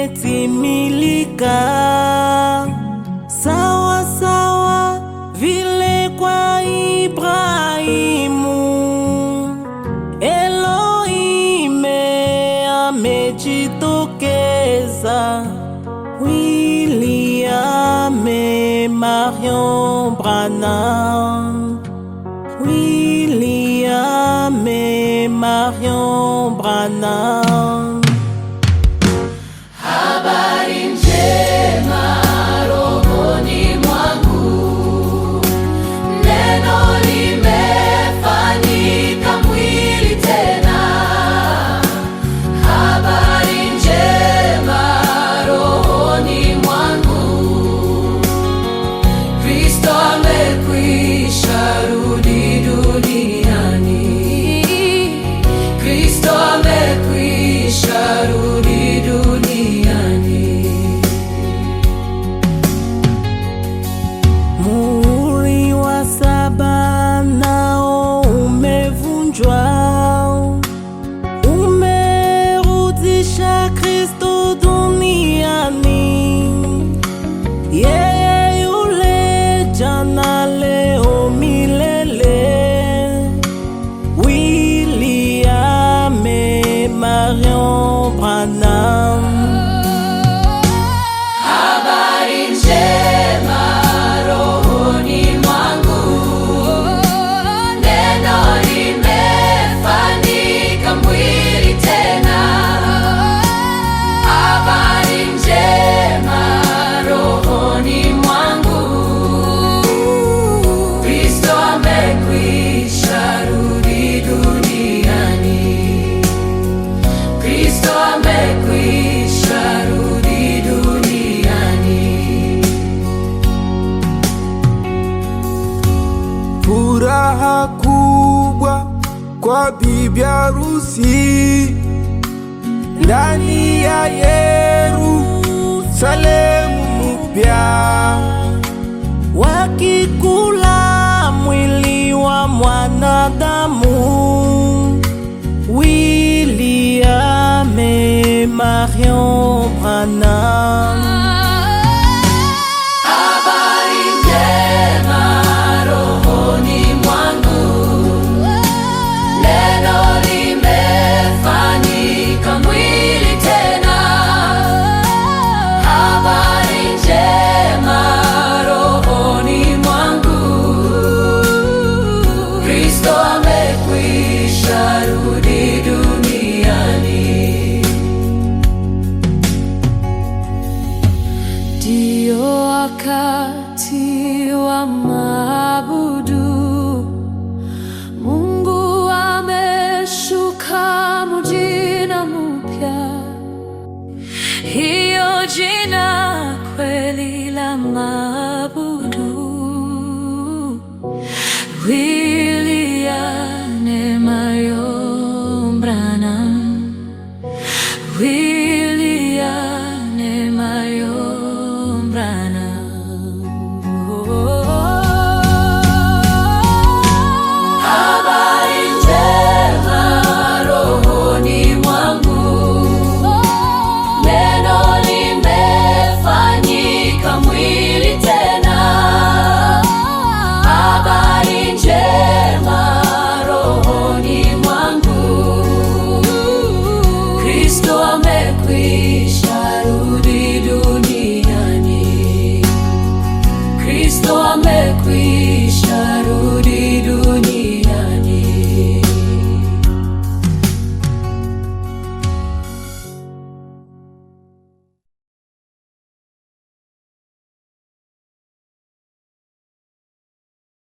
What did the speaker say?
umetimilika, sawa sawa vile kwa Ibrahimu. Elohime amejitokeza. William et Marion Branham, William et Marion Branham. Habari njema rohoni mwangu, neno limefanyika mwili tena. Habari njema rohoni mwangu, Kristo amekwisha rudi duniani. Kristo amekwisha rudi duniani. Muhuri wa saba nao umevunjwa, umerudisha Kristo duniani. Yeye yule jana, leo, milele. William et Marion Branham. Habari njema rohoni mwangu, neno limefanyika mwili tena. Habari njema rohoni mwangu, Kristo amekwisha rudi duniani. Kristo amekwisha rudi duniani. Furaha kubwa kwa bibi harusi ndani ya Yerusalemu mpya, wakikula mwili wa mwanadamu. William et Marion Branham. Habari njema rohoni mwangu, neno limefanyika mwili tena. Habari njema rohoni mwangu, Kristo amekwisha rudi duniani. Ndio wakati wa maabudu, Mungu ameshuka mjina mpya. Hiyo jina kweli la maabudu.